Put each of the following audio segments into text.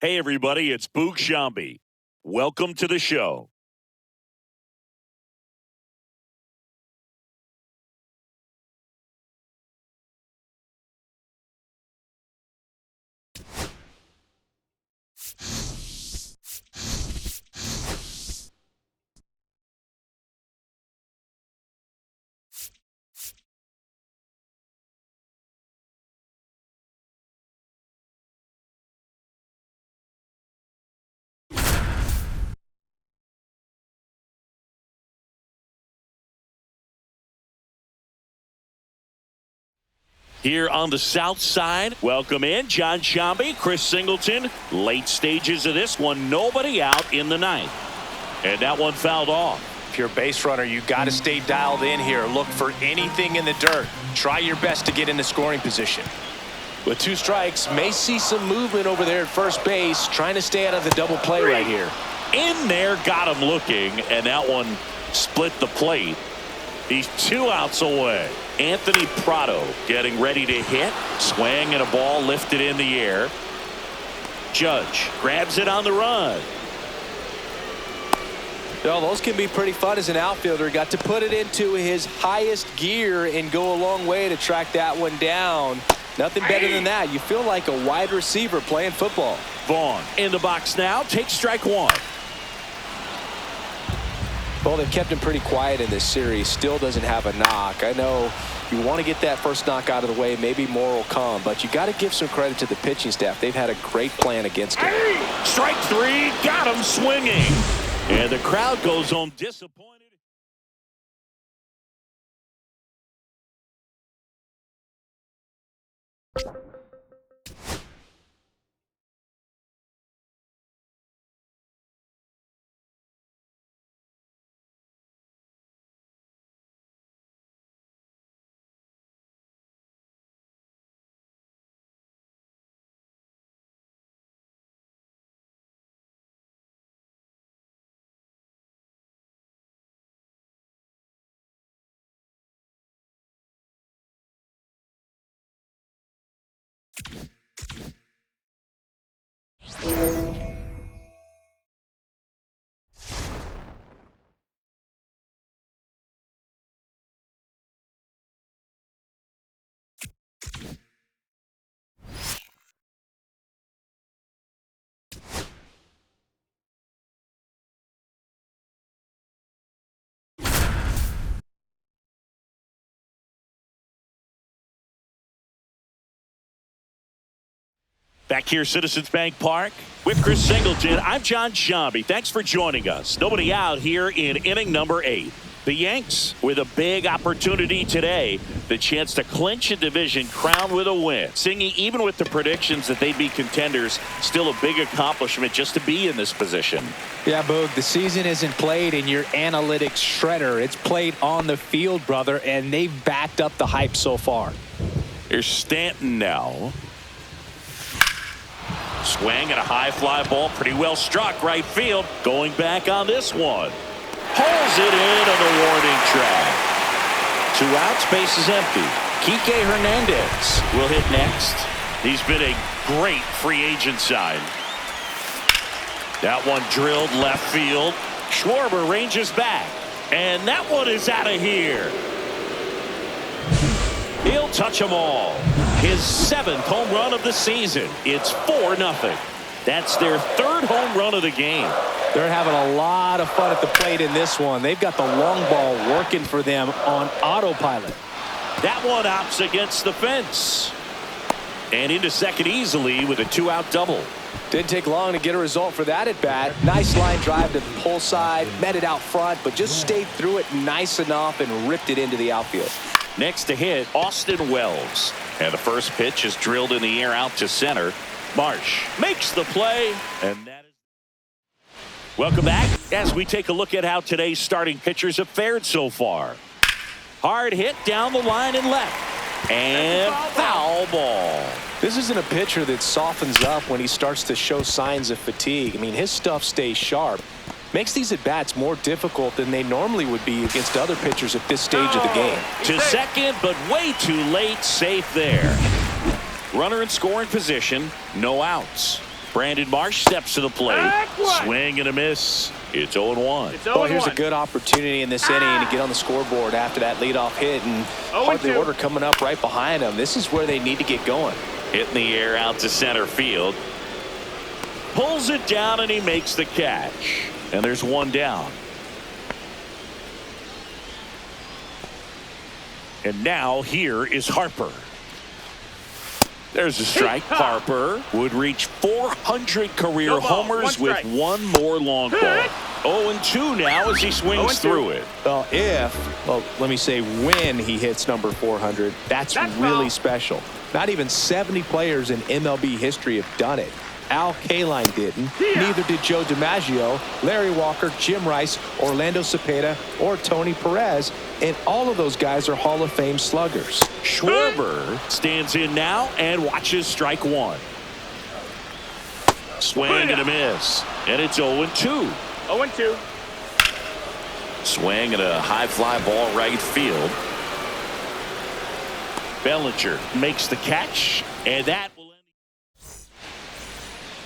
Hey, everybody, it's Boog Sciambi. Welcome to the show. Here on the south side, welcome in Jon Sciambi, Chris Singleton. Late stages of this one, nobody out in the ninth. And that one fouled off. If you're a base runner, you got to stay dialed in here. Look for anything in the dirt. Try your best to get in the scoring position. With 2 strikes, may see some movement over there at first base, trying to stay out of the double play right here. In there, got him looking, and that one split the plate. He's 2 outs away. Anthony Prado getting ready to hit. Swing and a ball lifted in the air. Judge grabs it on the run. Well, those can be pretty fun as an outfielder. Got to put it into his highest gear and go a long way to track that one down. Nothing better than that. You feel like a wide receiver playing football. Vaughn in the box now. Takes strike 1. Well, they've kept him pretty quiet in this series. Still doesn't have a knock. I know you want to get that first knock out of the way. Maybe more will come, but you got to give some credit to the pitching staff. They've had a great plan against him. Strike 3, got him swinging. And the crowd goes home disappointed. Back here, Citizens Bank Park with Chris Singleton. I'm Jon Sciambi. Thanks for joining us. Nobody out here in inning number 8. The Yanks with a big opportunity today. The chance to clinch a division crown with a win. Singing, even with the predictions that they'd be contenders, still a big accomplishment just to be in this position. Yeah, Boog, the season isn't played in your analytics shredder. It's played on the field, brother, and they've backed up the hype so far. Here's Stanton now. Swing and a high fly ball, pretty well struck right field. Going back on this one. Pulls it in on the warning track. 2 outs, base is empty. Kike Hernandez will hit next. He's been a great free agent sign. That one drilled left field. Schwarber ranges back. And that one is out of here. He'll touch them all. His 7th home run of the season. It's 4-0. That's their 3rd home run of the game. They're having a lot of fun at the plate in this one. They've got the long ball working for them on autopilot. That one opts against the fence. And into second easily with a 2-out double. Didn't take long to get a result for that at bat. Nice line drive to the pull side. Met it out front, but just stayed through it nice enough and ripped it into the outfield. Next to hit, Austin Wells. And the first pitch is drilled in the air out to center. Marsh makes the play, and that is... Welcome back as we take a look at how today's starting pitchers have fared so far. Hard hit down the line and left. And foul ball. This isn't a pitcher that softens up when he starts to show signs of fatigue. I mean, his stuff stays sharp. Makes these at-bats more difficult than they normally would be against other pitchers at this stage of the game. To second, but way too late. Safe there. Runner in scoring position. No outs. Brandon Marsh steps to the plate. Swing and a miss. It's 0-1. Well, here's a good opportunity in this inning to get on the scoreboard after that leadoff hit, and hardly order coming up right behind them. This is where they need to get going. Hitting the air out to center field. Pulls it down and he makes the catch. And there's one down. And now here is Harper. There's a strike. Harper would reach 400 career homers with one more long ball. 0-2 now as he swings through it. Well, let me say when he hits number 400, that's really special. Not even 70 players in MLB history have done it. Al Kaline didn't. Neither did Joe DiMaggio, Larry Walker, Jim Rice, Orlando Cepeda, or Tony Perez. And all of those guys are Hall of Fame sluggers. Schwarber stands in now and watches strike one. Swing and a miss. And it's 0-2. 0-2. Swing and a high fly ball right field. Bellinger makes the catch, and that will end.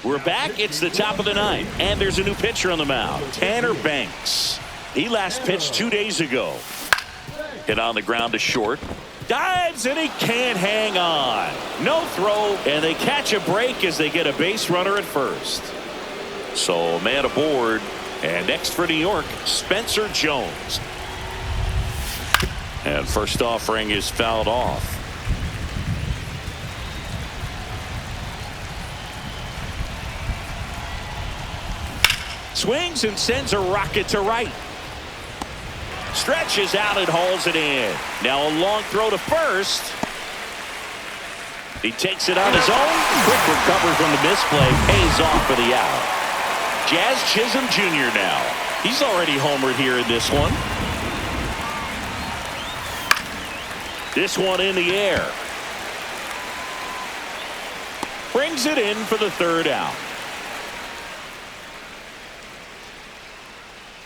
We're back. It's the top of the ninth, and there's a new pitcher on the mound, Tanner Banks. He last pitched 2 days ago. Hit on the ground to short. Dives, and he can't hang on. No throw, and they catch a break as they get a base runner at first. So, man aboard. And next for New York, Spencer Jones. And first offering is fouled off. Swings and sends a rocket to right. Stretches out and hauls it in. Now a long throw to first. He takes it on his own. Quick recovery from the misplay. Pays off for the out. Jazz Chisholm Jr. now. He's already homered here in this one. This one in the air. Brings it in for the third out.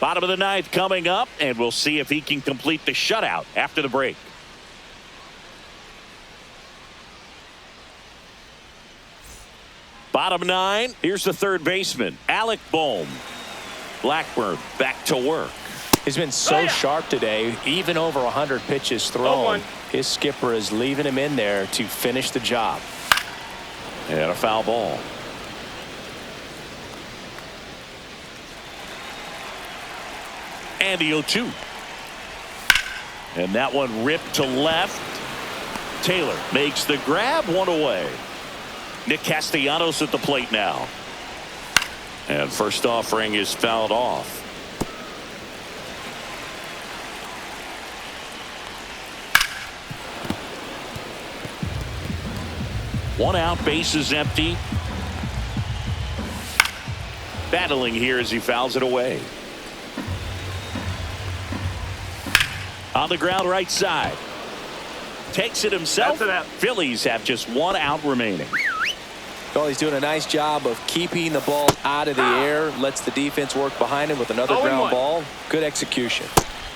Bottom of the ninth coming up, and we'll see if he can complete the shutout after the break. Bottom nine, here's the third baseman, Alec Bohm. Blackburn back to work. He's been so sharp today, even over 100 pitches thrown. His skipper is leaving him in there to finish the job. And a foul ball. And the 0-2. And that one ripped to left. Taylor makes the grab, one away. Nick Castellanos at the plate now. And first offering is fouled off. One out, base is empty. Battling here as he fouls it away. On the ground right side. Takes it himself. Phillies have just one out remaining. Well, he's doing a nice job of keeping the ball out of the air. Lets the defense work behind him with another ground ball. Good execution.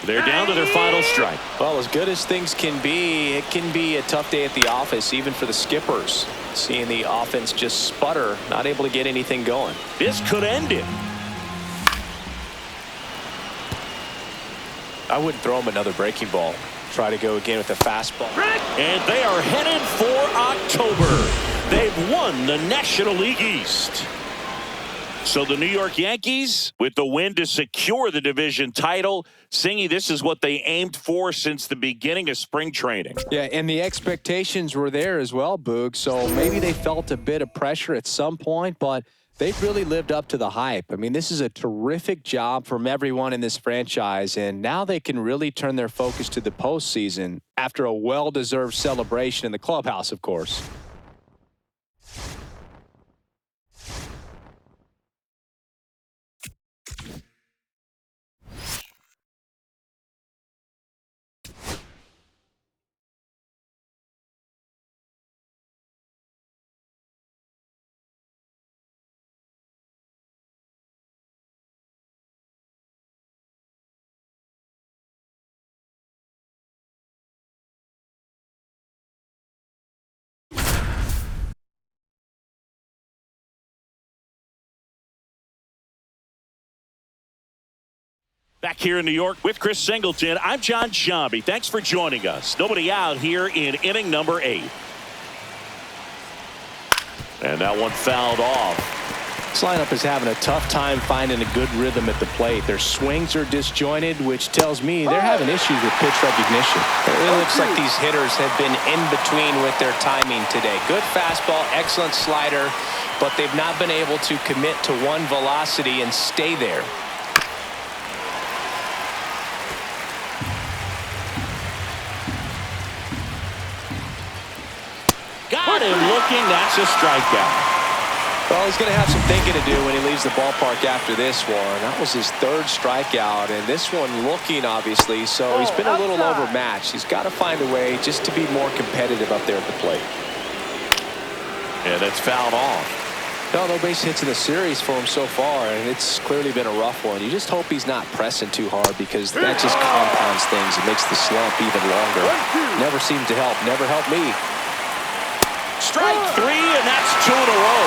They're down to their final strike. Well, as good as things can be, it can be a tough day at the office, even for the skippers. Seeing the offense just sputter, not able to get anything going. This could end it. I wouldn't throw him another breaking ball. Try to go again with a fastball. And they are headed for October. They've won the National League East. So the New York Yankees, with the win to secure the division title, Singy, this is what they aimed for since the beginning of spring training. Yeah, and the expectations were there as well, Boog. So maybe they felt a bit of pressure at some point, but they've really lived up to the hype. I mean, this is a terrific job from everyone in this franchise, and now they can really turn their focus to the postseason after a well-deserved celebration in the clubhouse, of course. Back here in New York with Chris Singleton, I'm John Sciambi. Thanks for joining us. Nobody out here in inning number 8. And that one fouled off. This lineup is having a tough time finding a good rhythm at the plate. Their swings are disjointed, which tells me they're having issues with pitch recognition. It really looks like these hitters have been in between with their timing today. Good fastball, excellent slider, but they've not been able to commit to one velocity and stay there. Got him looking. That's a strikeout. Well, he's going to have some thinking to do when he leaves the ballpark after this one. That was his 3rd strikeout, and this one looking, obviously, so he's been a little overmatched. He's got to find a way just to be more competitive up there at the plate. And it's fouled off. No base hits in the series for him so far, and it's clearly been a rough one. You just hope he's not pressing too hard because that just compounds things. It makes the slump even longer. Never seemed to help. Never helped me. Strike 3, and that's 2 in a row.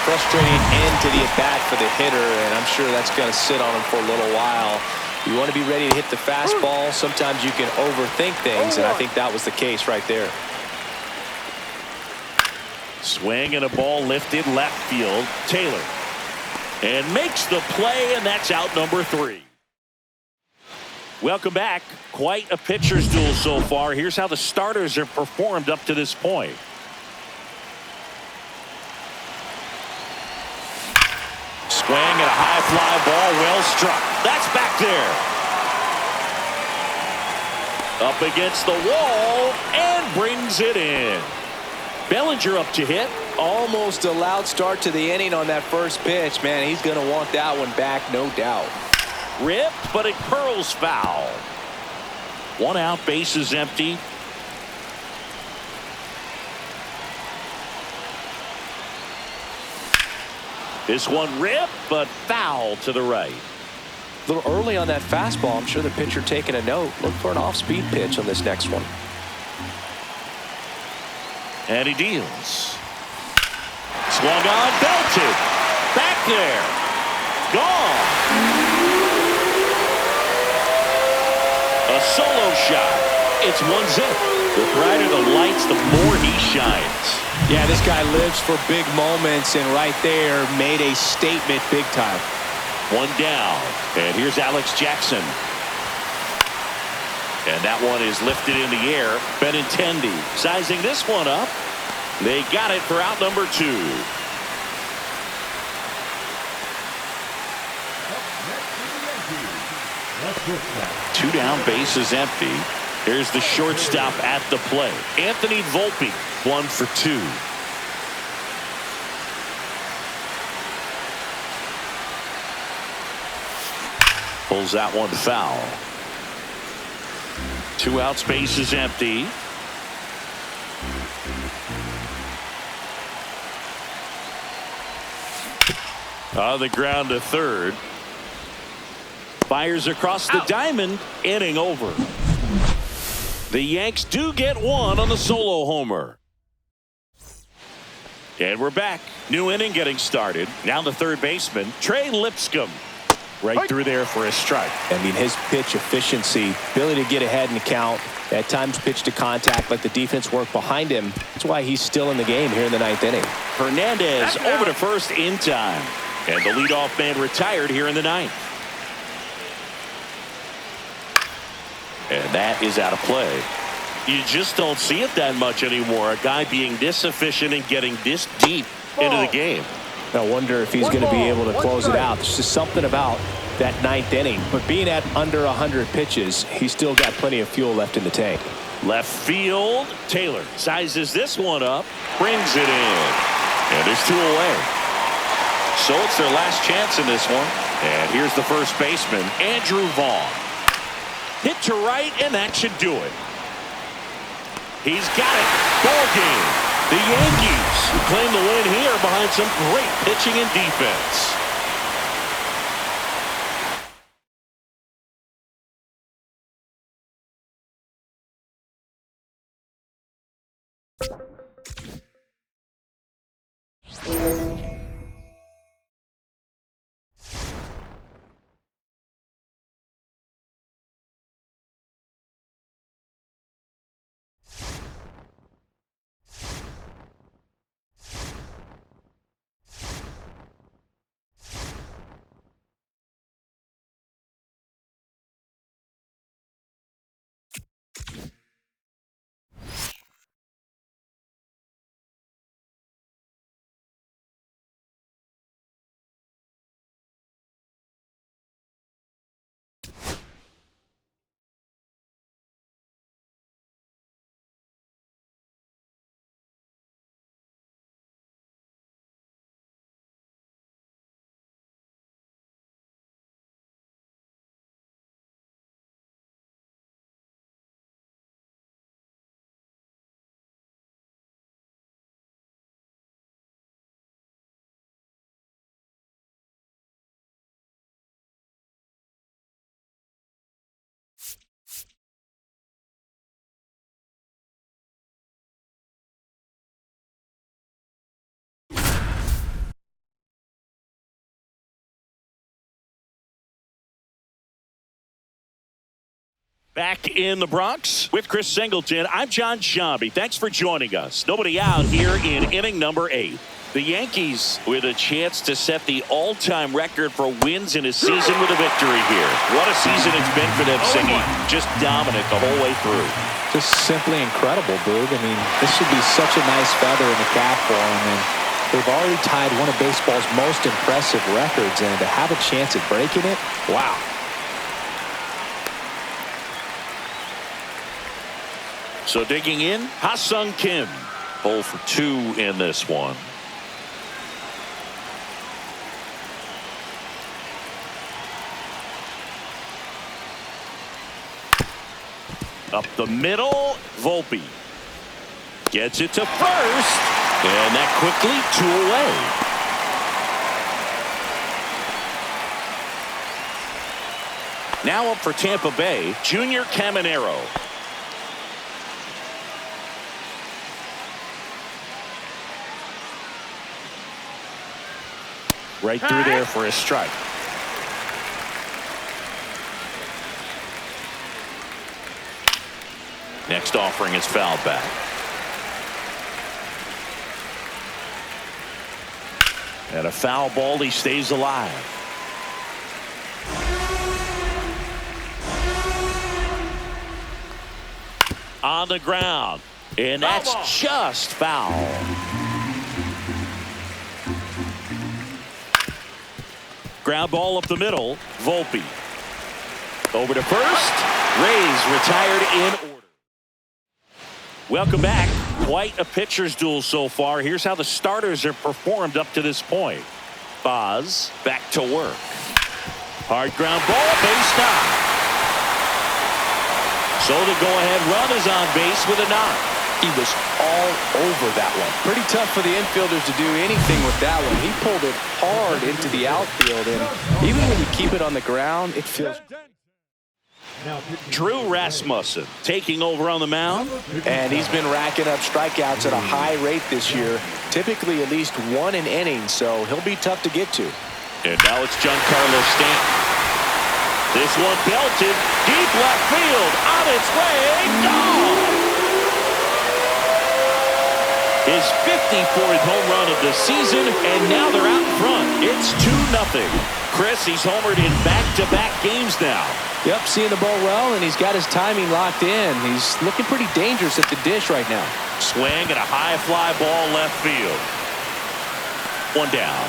Frustrating end to the at-bat for the hitter, and I'm sure that's going to sit on him for a little while. You want to be ready to hit the fastball. Sometimes you can overthink things, and I think that was the case right there. Swing and a ball lifted left field. Taylor. And makes the play, and that's out number 3. Welcome back. Quite a pitcher's duel so far. Here's how the starters have performed up to this point. Swing and a high fly ball, well struck. That's back there. Up against the wall and brings it in. Bellinger up to hit. Almost a loud start to the inning on that first pitch. Man, he's going to want that one back, no doubt. Ripped, but it curls foul. 1 out, bases empty. This one ripped, but foul to the right. A little early on that fastball. I'm sure the pitcher taking a note. Look for an off-speed pitch on this next one. And he deals. Swung on, belted. Back there. Gone. A solo shot. It's 1-0. The brighter the lights, the more he shines. Yeah, this guy lives for big moments, and right there made a statement big time. 1 down. And here's Alex Jackson. And that one is lifted in the air. Benintendi sizing this one up. They got it for out number 2. 2 down, bases empty. Here's the shortstop at the plate. Anthony Volpe, 1 for 2. Pulls that one foul. 2 outs, bases empty. On the ground to third. Fires across the diamond. Inning over. The Yanks do get 1 on the solo homer. And we're back. New inning getting started. Now the third baseman, Trey Lipscomb. Right through there for a strike. I mean, his pitch efficiency, ability to get ahead in the count, at times pitch to contact, let the defense work behind him. That's why he's still in the game here in the 9th inning. Hernandez over to first in time. And the leadoff man retired here in the 9th. And that is out of play. You just don't see it that much anymore. A guy being this efficient and getting this deep into the game. I wonder if he's going to be able to close it out. There's just something about that 9th inning. But being at under 100 pitches, he's still got plenty of fuel left in the tank. Left field. Taylor sizes this one up. Brings it in. And there's 2 away. So it's their last chance in this one. And here's the first baseman, Andrew Vaughn. Hit to right, and that should do it. He's got it. Ball game. The Yankees claim the win here behind some great pitching and defense. Back in the Bronx with Chris Singleton, I'm John Sciambi. Thanks for joining us. Nobody out here in inning number 8. The Yankees with a chance to set the all-time record for wins in a season with a victory here. What a season it's been for them, Singy. Just dominant the whole way through. Just simply incredible, Boog. I mean, this should be such a nice feather in the cap for them. And they've already tied one of baseball's most impressive records. And to have a chance at breaking it, wow. So digging in, Ha-Seong Kim. 0 for 2 in this one. Up the middle, Volpe. Gets it to first. And that quickly 2 away. Now up for Tampa Bay, Junior Caminero. Right through there for a strike. Next offering is fouled back. And a foul ball, he stays alive. On the ground. And that's just foul. Ground ball up the middle. Volpe. Over to first. Rays retired in order. Welcome back. Quite a pitcher's duel so far. Here's how the starters have performed up to this point. Boz back to work. Hard ground ball. Base knock. So the go-ahead run is on base with a knock. He was all over that one. Pretty tough for the infielders to do anything with that one. He pulled it hard into the outfield, and even when you keep it on the ground, it feels. Drew Rasmussen taking over on the mound. And he's been racking up strikeouts at a high rate this year. Typically at least 1 an inning, so he'll be tough to get to. And now it's Giancarlo Stanton. This one belted deep left field. On its way. Gone! His 54th home run of the season, and now they're out in front. It's 2-0. Chris, he's homered in back-to-back games now. Yep, seeing the ball well, and he's got his timing locked in. He's looking pretty dangerous at the dish right now. Swing and a high fly ball left field. 1 down.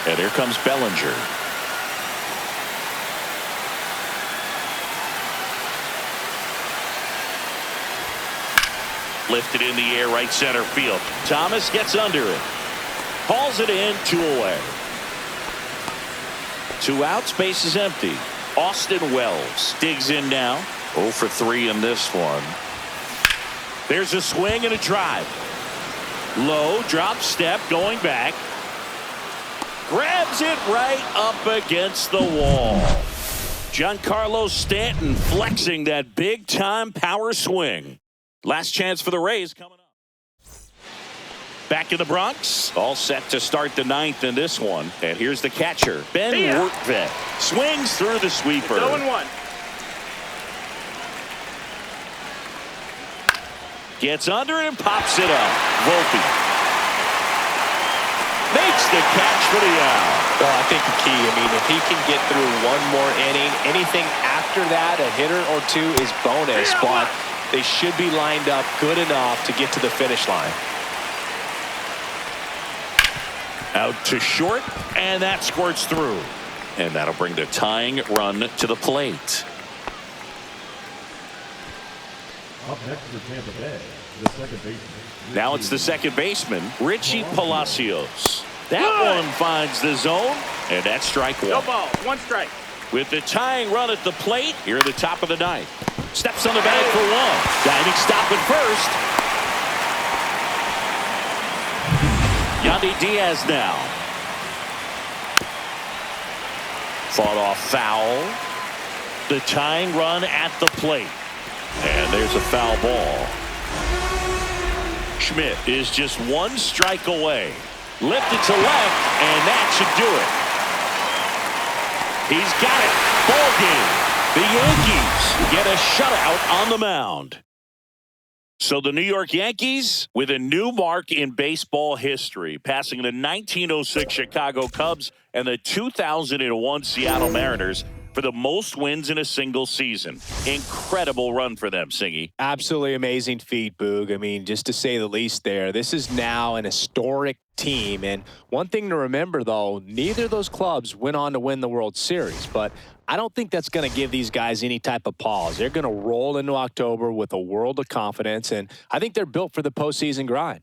And here comes Bellinger. Lifted in the air, right center field. Thomas gets under it. Hauls it in, 2 away. 2 outs, base is empty. Austin Wells digs in now. 0 for 3 in this one. There's a swing and a drive. Low, drop step, going back. Grabs it right up against the wall. Giancarlo Stanton flexing that big-time power swing. Last chance for the Rays coming up. Back in the Bronx. All set to start the 9th in this one. And here's the catcher, Ben Wortvet. Swings through the sweeper. 0-1. Gets under it and pops it up. Volpe. Makes the catch for the out. Well, I think the key, if he can get through 1 more inning, anything after that, a hitter or 2 is bonus. But they should be lined up good enough to get to the finish line. Out to short, and that squirts through. And that'll bring the tying run to the plate. Up next for Tampa Bay, the second baseman. Now it's the second baseman, Richie Palacios. That one finds the zone, and that's strike 1. No ball, 1 strike. With the tying run at the plate, here at the top of the 9th. Steps on the bag for 1. Diving stop at first. Yandy Diaz now. Fought off foul. The tying run at the plate. And there's a foul ball. Schmidt is just 1 strike away. Lifted to left, and that should do it. He's got it. Ball game. The Yankees get a shutout on the mound. So the New York Yankees with a new mark in baseball history, passing the 1906 Chicago Cubs and the 2001 Seattle Mariners for the most wins in a single season. Incredible run for them, Singy. Absolutely amazing feat, Boog. I mean, just to say the least there. This is now an historic team. And one thing to remember, though, neither of those clubs went on to win the World Series. But I don't think that's going to give these guys any type of pause. They're going to roll into October with a world of confidence. And I think they're built for the postseason grind.